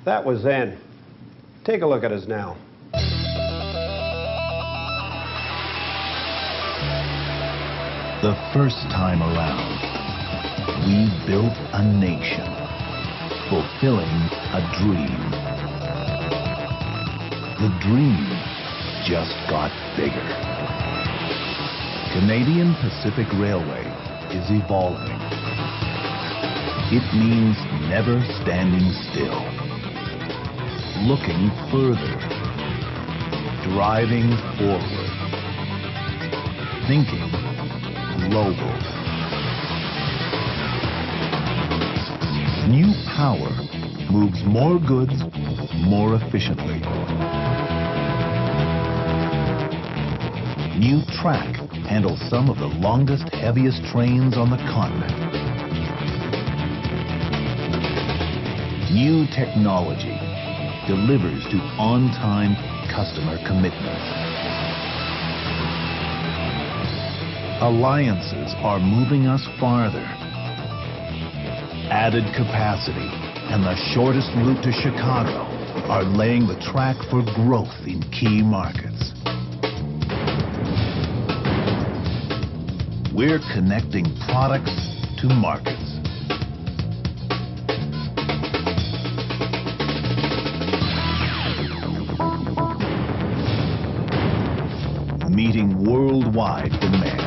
That was then. Take a look at us now. The first time around, we built a nation, fulfilling a dream. The dream just got bigger. Canadian Pacific Railway is evolving. It means never standing still, looking further, driving forward, thinking global. New power moves more goods more efficiently. New track handles some of the longest, heaviest trains on the continent. New technology delivers to on-time customer commitments. Alliances are moving us farther. Added capacity and the shortest route to Chicago are laying the track for growth in key markets. We're connecting products to markets. Meeting worldwide demand.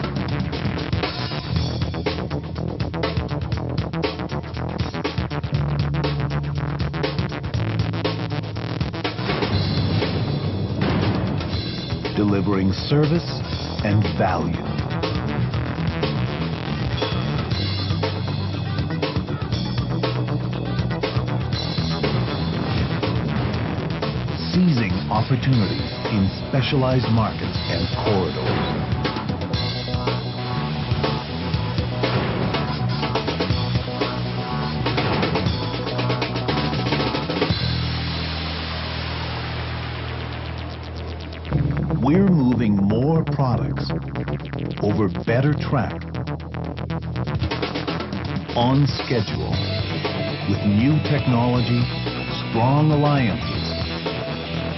Delivering service and value. Seizing opportunities in specialized markets and corridors. We're moving more products over better track, on schedule, with new technology, strong alliances,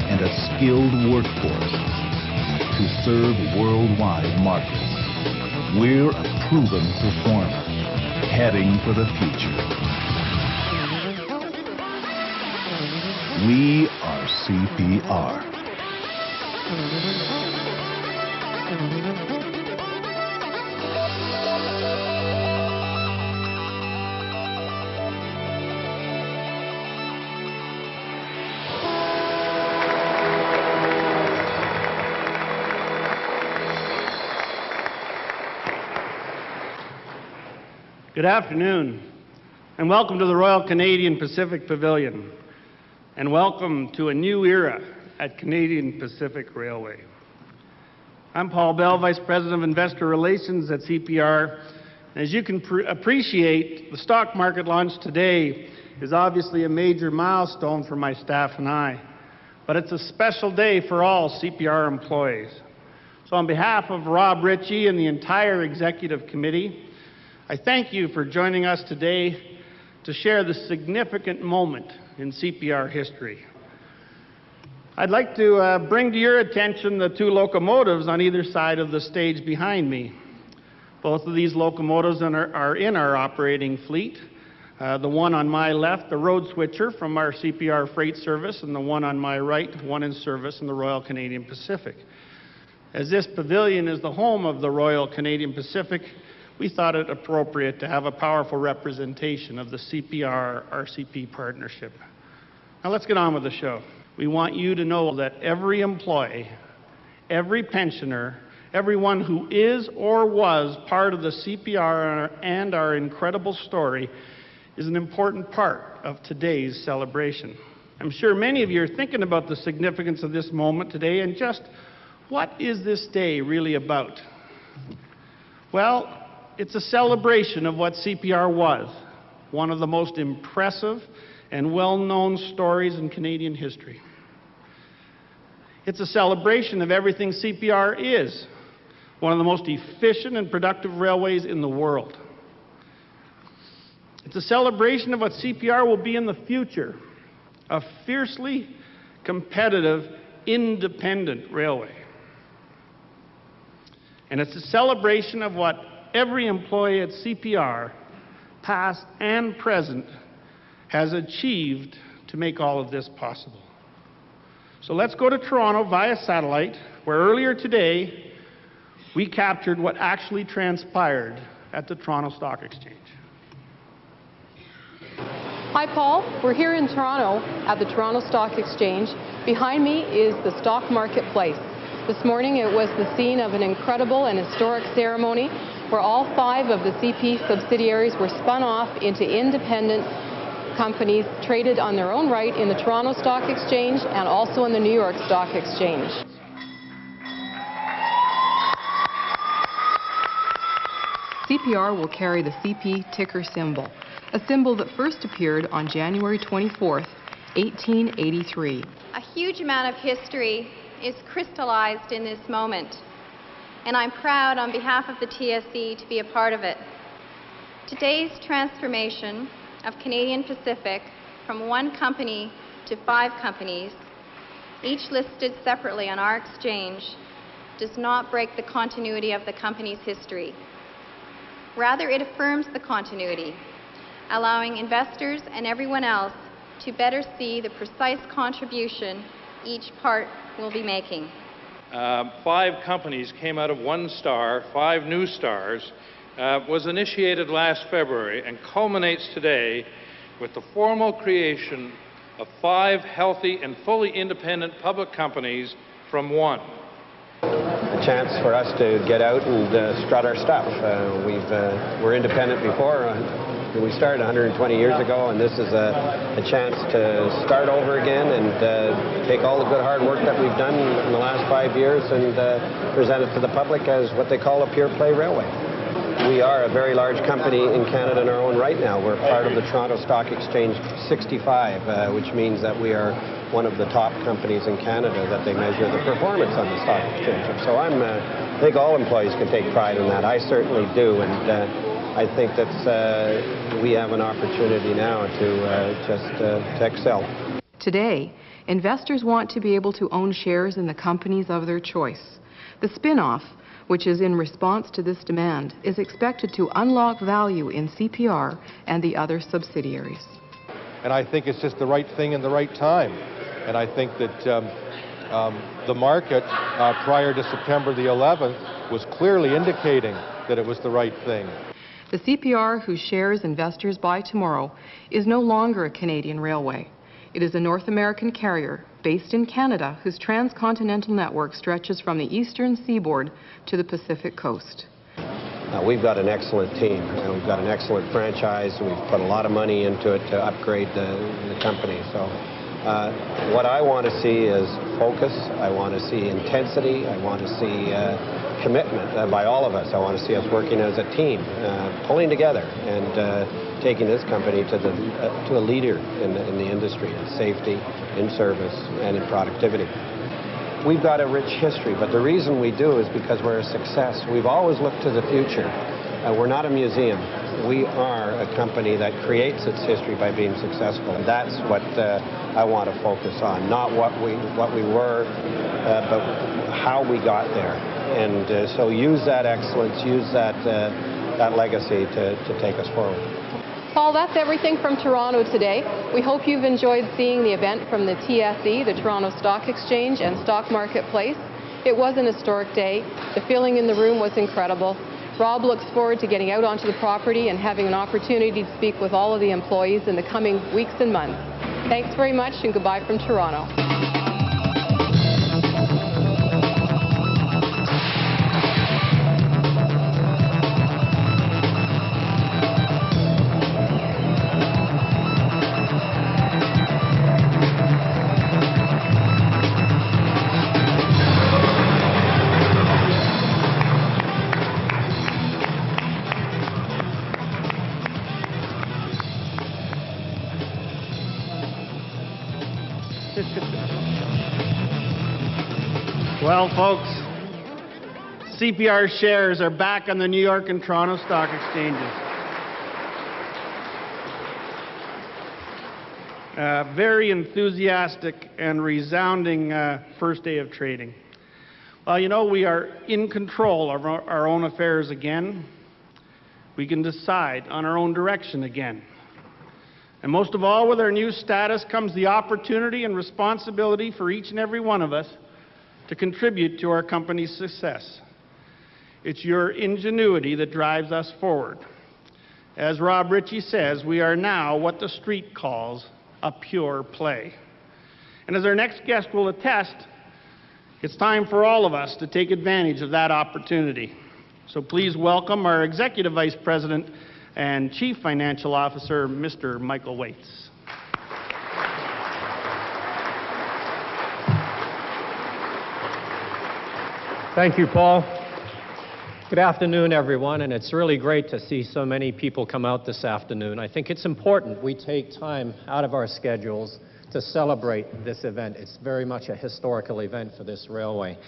and a skilled workforce to serve worldwide markets. We're a proven performer, heading for the future. We are CPR. Good afternoon, and welcome to the Royal Canadian Pacific Pavilion, and welcome to a new era at Canadian Pacific Railway. I'm Paul Bell, Vice President of Investor Relations at CPR. And as you can appreciate, the stock market launch today is obviously a major milestone for my staff and I, but it's a special day for all CPR employees. So on behalf of Rob Ritchie and the entire Executive Committee, I thank you for joining us today to share this significant moment in CPR history. I'd like to bring to your attention the two locomotives on either side of the stage behind me. Both of these locomotives are in our operating fleet. The one on my left, the road switcher from our CPR freight service, and the one on my right, one in service in the Royal Canadian Pacific. As this pavilion is the home of the Royal Canadian Pacific, we thought it appropriate to have a powerful representation of the CPR-RCP partnership. Now let's get on with the show. We want you to know that every employee, every pensioner, everyone who is or was part of the CPR and our incredible story is an important part of today's celebration. I'm sure many of you are thinking about the significance of this moment today and just what is this day really about? Well, it's a celebration of what CPR was, one of the most impressive and well-known stories in Canadian history. It's a celebration of everything CPR is, one of the most efficient and productive railways in the world. It's a celebration of what CPR will be in the future, a fiercely competitive, independent railway. And it's a celebration of what every employee at CPR, past and present, has achieved to make all of this possible. So let's go to Toronto via satellite, where earlier today we captured what actually transpired at the Toronto Stock Exchange. Hi, Paul. We're here in Toronto at the Toronto Stock Exchange. Behind me is the stock marketplace. This morning it was the scene of an incredible and historic ceremony where all 5 of the CP subsidiaries were spun off into independent companies traded on their own right in the Toronto Stock Exchange and also in the New York Stock Exchange. CPR will carry the CP ticker symbol, a symbol that first appeared on January 24th, 1883. A huge amount of history is crystallized in this moment, and I'm proud on behalf of the TSE to be a part of it. Today's transformation of Canadian Pacific from 1 company to 5 companies, each listed separately on our exchange, does not break the continuity of the company's history. Rather, it affirms the continuity, allowing investors and everyone else to better see the precise contribution each part will be making. 5 companies came out of 1 star, 5 new stars, was initiated last February and culminates today with the formal creation of 5 healthy and fully independent public companies from 1. A chance for us to get out and strut our stuff. We're independent before. We started 120 years ago, and this is a chance to start over again and take all the good hard work that we've done in the last 5 years and present it to the public as what they call a pure play railway. We are a very large company in Canada in our own right now. We're part of the Toronto Stock Exchange 65, which means that we are one of the top companies in Canada that they measure the performance on the stock exchange. So I think all employees can take pride in that. I certainly do, and I think that we have an opportunity now to excel. Today, investors want to be able to own shares in the companies of their choice. The spinoff, which is in response to this demand, is expected to unlock value in CPR and the other subsidiaries. And I think it's just the right thing in the right time. And I think that the market prior to September the 11th was clearly indicating that it was the right thing. The CPR, whose shares investors buy tomorrow, is no longer a Canadian railway. It is a North American carrier based in Canada whose transcontinental network stretches from the eastern seaboard to the Pacific coast. We've got an excellent team. We've got an excellent franchise. We've put a lot of money into it to upgrade the company. So what I want to see is focus. I want to see intensity. I want to see commitment by all of us. I want to see us working as a team, pulling together and taking this company to a leader in the industry, in safety, in service, and in productivity. We've got a rich history, but the reason we do is because we're a success. We've always looked to the future. We're not a museum. We are a company that creates its history by being successful. And that's what I want to focus on, not what we were, but how we got there. And so use that excellence, use that legacy to take us forward. Paul, that's everything from Toronto today. We hope you've enjoyed seeing the event from the TSE, the Toronto Stock Exchange and Stock Marketplace. It was an historic day. The feeling in the room was incredible. Rob looks forward to getting out onto the property and having an opportunity to speak with all of the employees in the coming weeks and months. Thanks very much and goodbye from Toronto. Well, folks, CPR shares are back on the New York and Toronto Stock Exchanges. Very enthusiastic and resounding first day of trading. Well, you know, we are in control of our own affairs again. We can decide on our own direction again. And most of all, with our new status comes the opportunity and responsibility for each and every one of us to contribute to our company's success. It's your ingenuity that drives us forward. As Rob Ritchie says, we are now what the street calls a pure play. And as our next guest will attest, it's time for all of us to take advantage of that opportunity. So please welcome our Executive Vice President and Chief Financial Officer, Mr. Michael Waits. Thank you, Paul. Good afternoon, everyone, and it's really great to see so many people come out this afternoon. I think it's important we take time out of our schedules to celebrate this event. It's very much a historical event for this railway.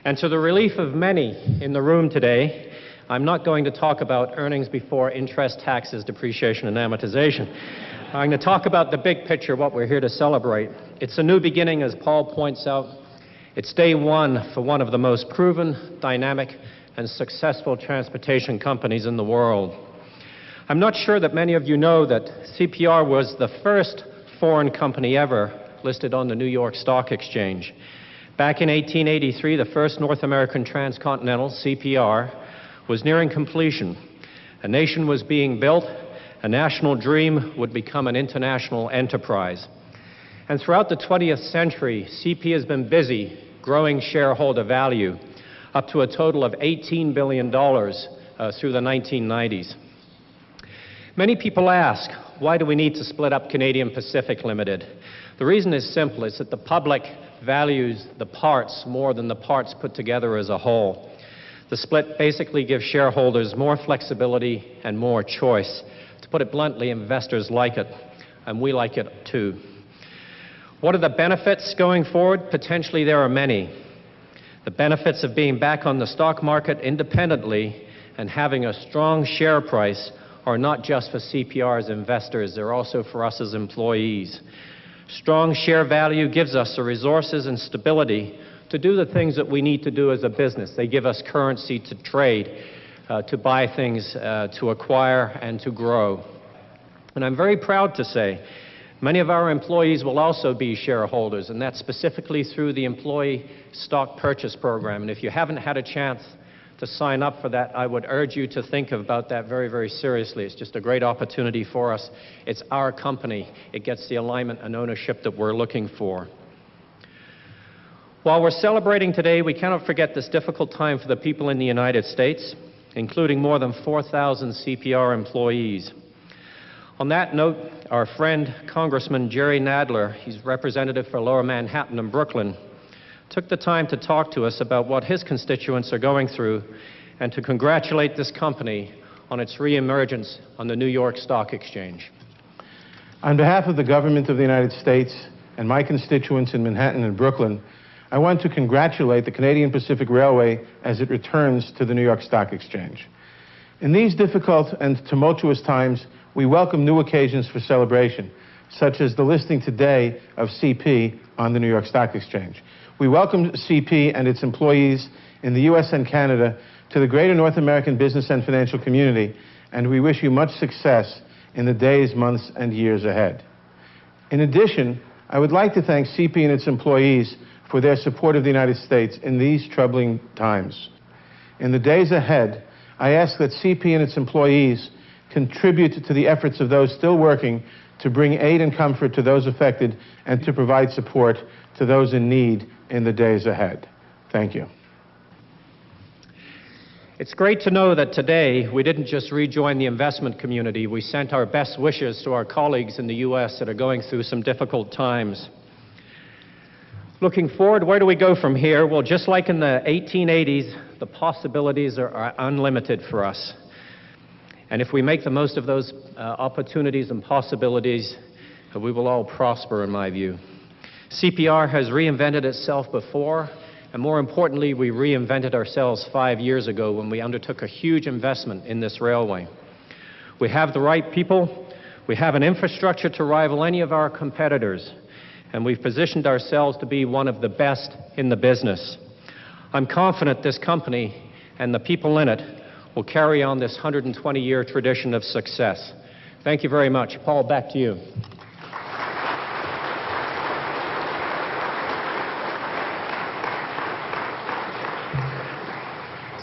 And to the relief of many in the room today, I'm not going to talk about earnings before interest, taxes, depreciation, and amortization. I'm going to talk about the big picture, what we're here to celebrate. It's a new beginning, as Paul points out. It's day one for one of the most proven, dynamic, and successful transportation companies in the world. I'm not sure that many of you know that CPR was the first foreign company ever listed on the New York Stock Exchange. Back in 1883, the first North American transcontinental, CPR, was nearing completion. A nation was being built, a national dream would become an international enterprise. And throughout the 20th century, CP has been busy growing shareholder value, up to a total of $18 billion through the 1990s. Many people ask, why do we need to split up Canadian Pacific Limited? The reason is simple. It's that the public values the parts more than the parts put together as a whole. The split basically gives shareholders more flexibility and more choice. To put it bluntly, investors like it, and we like it too. What are the benefits going forward? Potentially there are many. The benefits of being back on the stock market independently and having a strong share price are not just for CPR's investors, they're also for us as employees. Strong share value gives us the resources and stability to do the things that we need to do as a business. They give us currency to trade, to buy things, to acquire, and to grow. And I'm very proud to say many of our employees will also be shareholders, and that's specifically through the Employee Stock Purchase Program. And if you haven't had a chance to sign up for that, I would urge you to think about that very, very seriously. It's just a great opportunity for us. It's our company. It gets the alignment and ownership that we're looking for. While we're celebrating today, we cannot forget this difficult time for the people in the United States, including more than 4,000 CPR employees. On that note, our friend Congressman Jerry Nadler, he's representative for Lower Manhattan and Brooklyn, took the time to talk to us about what his constituents are going through and to congratulate this company on its reemergence on the New York Stock Exchange. On behalf of the government of the United States and my constituents in Manhattan and Brooklyn, I want to congratulate the Canadian Pacific Railway as it returns to the New York Stock Exchange. In these difficult and tumultuous times, we welcome new occasions for celebration, such as the listing today of CP on the New York Stock Exchange. We welcome CP and its employees in the U.S. and Canada to the greater North American business and financial community, and we wish you much success in the days, months, and years ahead. In addition, I would like to thank CP and its employees for their support of the United States in these troubling times. In the days ahead, I ask that CP and its employees contribute to the efforts of those still working to bring aid and comfort to those affected and to provide support to those in need in the days ahead. Thank you. It's great to know that today we didn't just rejoin the investment community, we sent our best wishes to our colleagues in the U.S. that are going through some difficult times. Looking forward, where do we go from here? Well, just like in the 1880s, the possibilities are unlimited for us. And if we make the most of those opportunities and possibilities, we will all prosper, in my view. CPR has reinvented itself before, and more importantly, we reinvented ourselves 5 years ago when we undertook a huge investment in this railway. We have the right people, We have an infrastructure to rival any of our competitors, and we've positioned ourselves to be one of the best in the business. I'm confident this company and the people in it will carry on this 120-year tradition of success. Thank you very much. Paul, back to you.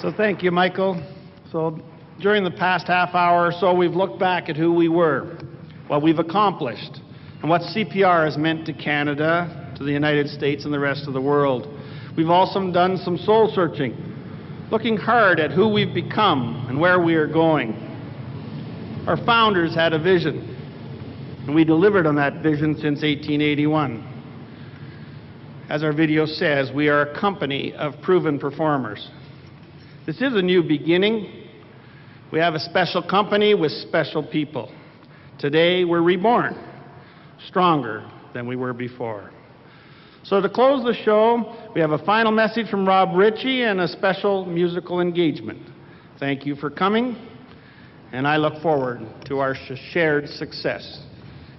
So thank you, Michael. So during the past half hour or so, we've looked back at who we were, what we've accomplished, and what CPR has meant to Canada, to the United States, and the rest of the world. We've also done some soul searching, looking hard at who we've become and where we are going. Our founders had a vision, and we delivered on that vision since 1881. As our video says, we are a company of proven performers. This is a new beginning. We have a special company with special people. Today, we're reborn, stronger than we were before. So to close the show, we have a final message from Rob Ritchie and a special musical engagement. Thank you for coming, and I look forward to our shared success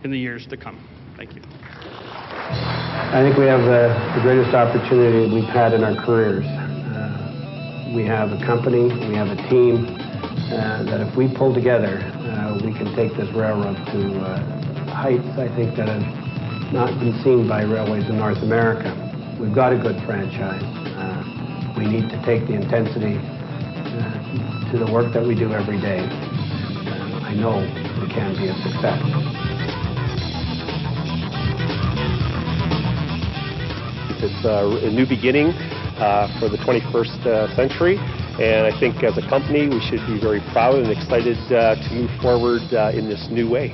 in the years to come. Thank you. I think we have the greatest opportunity we've had in our careers. We have a company, we have a team that if we pull together, we can take this railroad to heights, I think, that have not been seen by railways in North America. We've got a good franchise. We need to take the intensity to the work that we do every day. I know it can be a success. It's a new beginning for the 21st century, and I think as a company we should be very proud and excited to move forward in this new way.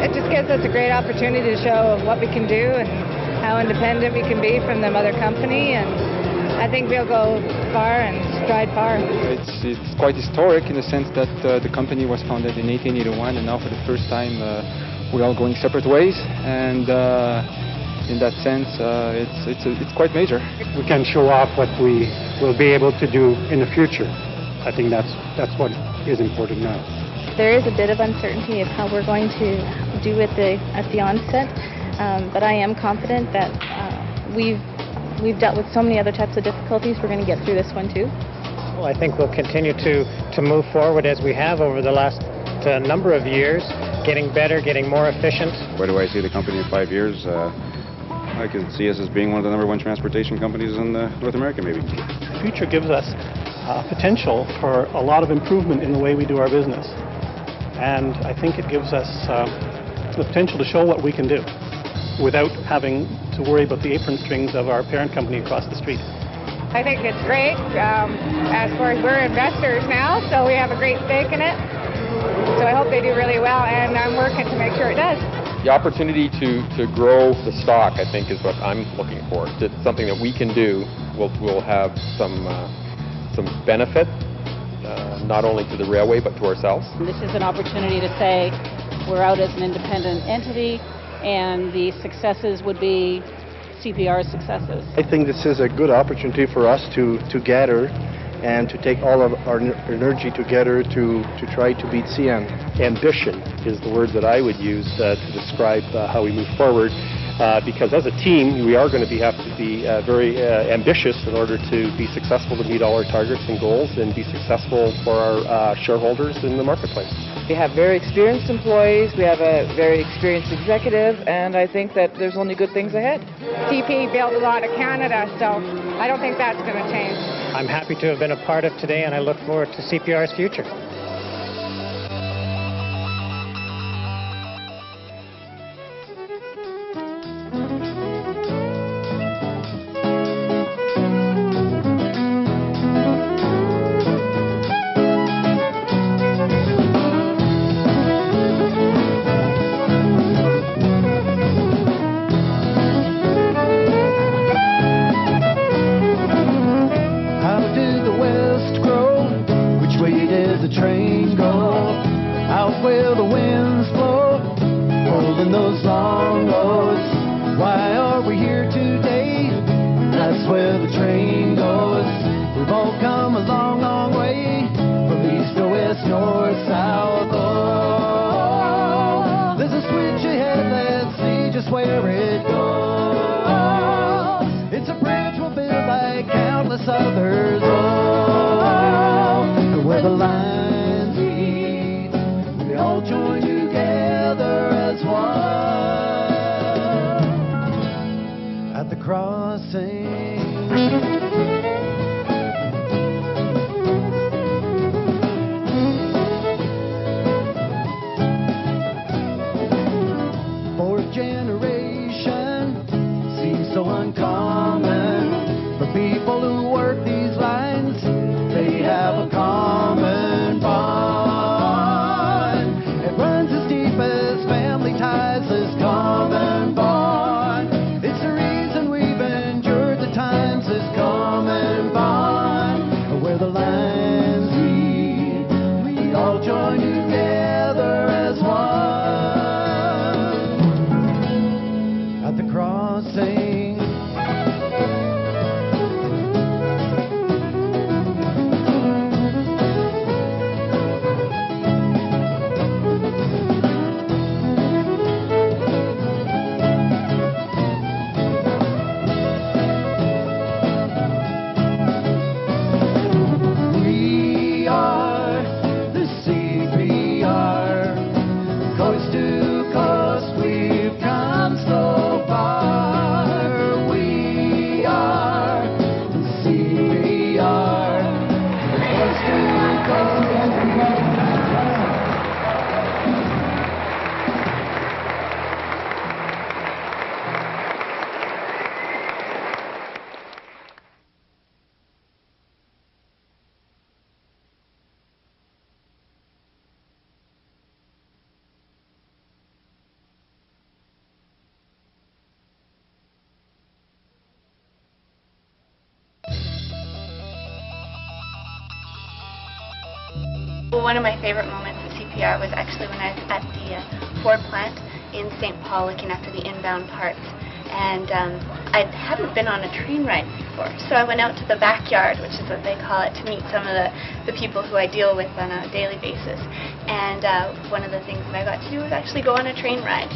It just gives us a great opportunity to show what we can do and how independent we can be from the mother company, and I think we'll go far and stride far. It's quite historic in the sense that the company was founded in 1881, and now for the first time we're all going separate ways, and in that sense, it's quite major. We can show off what we will be able to do in the future. I think that's what is important now. There is a bit of uncertainty of how we're going to do at the onset, but I am confident that we've dealt with so many other types of difficulties. We're going to get through this one too. Well, I think we'll continue to move forward as we have over the last number of years, getting better, getting more efficient. Where do I see the company in 5 years? I can see us as being one of the #1 transportation companies in North America, maybe. The future gives us potential for a lot of improvement in the way we do our business. And I think it gives us the potential to show what we can do without having to worry about the apron strings of our parent company across the street. I think it's great. As far as we're investors now, so we have a great stake in it. So I hope they do really well, and I'm working to make sure it does. The opportunity to grow the stock, I think, is what I'm looking for. It's something that we can do. We'll have some benefit, not only to the railway, but to ourselves. This is an opportunity to say we're out as an independent entity, and the successes would be CPR's successes. I think this is a good opportunity for us to gather and to take all of our energy together to try to beat CN. Ambition is the word that I would use to describe how we move forward, because as a team we are going to have to be very ambitious in order to be successful, to meet all our targets and goals and be successful for our shareholders in the marketplace. We have very experienced employees, we have a very experienced executive, and I think that there's only good things ahead. CP built a lot of Canada, so I don't think that's going to change. I'm happy to have been a part of today, and I look forward to CPR's future. North, south, oh, this is where it goes. It's a bridge we'll build like countless others. Oh, where the lines meet, we all join together as one at the crossing. Generation seems so uncommon. For people who work these lines, they have a common bond. It runs as deep as family ties, this common bond. It's the reason we've endured the times, this common bond. Where the lines meet, we all join together as one. Crossing. We are the CPR, coast to coast we've come so far. We are the CPR, coast to coast. Well, one of my favorite moments at CPR was actually when I was at the Ford plant in St. Paul looking after the inbound parts. And I hadn't been on a train ride before, so I went out to the backyard, which is what they call it, to meet some of the people who I deal with on a daily basis. And one of the things that I got to do was actually go on a train ride.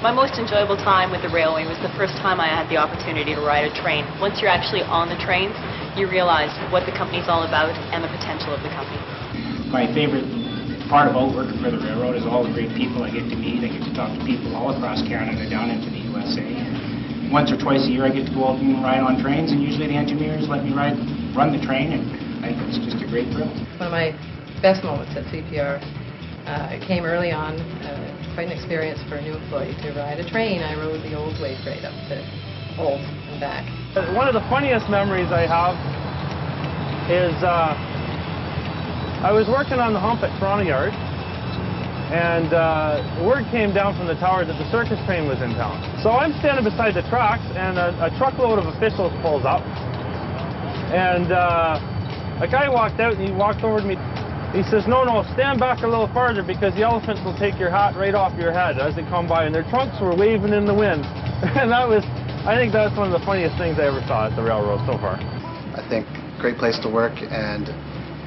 My most enjoyable time with the railway was the first time I had the opportunity to ride a train. Once you're actually on the trains, you realize what the company's all about and the potential of the company. My favorite part about working for the railroad is all the great people I get to meet. I get to talk to people all across Canada down into the USA. And once or twice a year I get to go out and ride on trains, and usually the engineers let me run the train, and I think it's just a great thrill. One of my best moments at CPR came early on. Quite an experience for a new employee to ride a train. I rode the old way freight up to Holt and back. One of the funniest memories I have is I was working on the hump at Toronto Yard, and word came down from the tower that the circus train was in town. So I'm standing beside the tracks, and a truckload of officials pulls up, and a guy walked out, and he walked over to me. He says, no, stand back a little farther because the elephants will take your hat right off your head as they come by, and their trunks were waving in the wind. And I think that's one of the funniest things I ever saw at the railroad so far. I think great place to work, and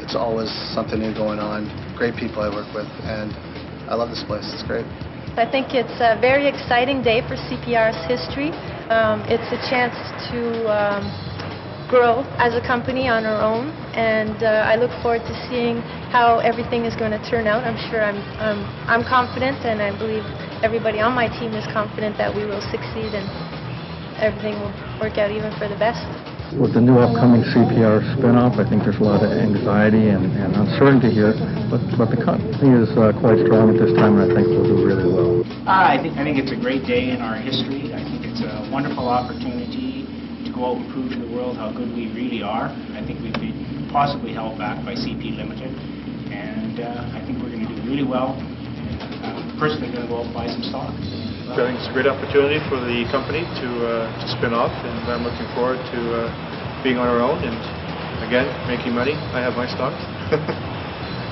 it's always something new going on. Great people I work with, and I love this place. It's great. I think it's a very exciting day for CPR's history. It's a chance to grow as a company on our own, and I look forward to seeing how everything is going to turn out. I'm sure I'm confident, and I believe everybody on my team is confident that we will succeed and everything will work out even for the best. With the new upcoming CPR spinoff, I think there's a lot of anxiety and uncertainty here, but the company is quite strong at this time, and I think we'll do really well. I think it's a great day in our history. I think it's a wonderful opportunity to go out and prove to the world how good we really are. I think we've been possibly held back by CP Limited, and I think we're going to do really well. I'm personally going to go out and buy some stock. I think it's a great opportunity for the company to spin off, and I'm looking forward to being on our own and, again, making money. I have my stocks.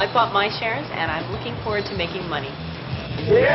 I bought my shares, and I'm looking forward to making money. Yeah.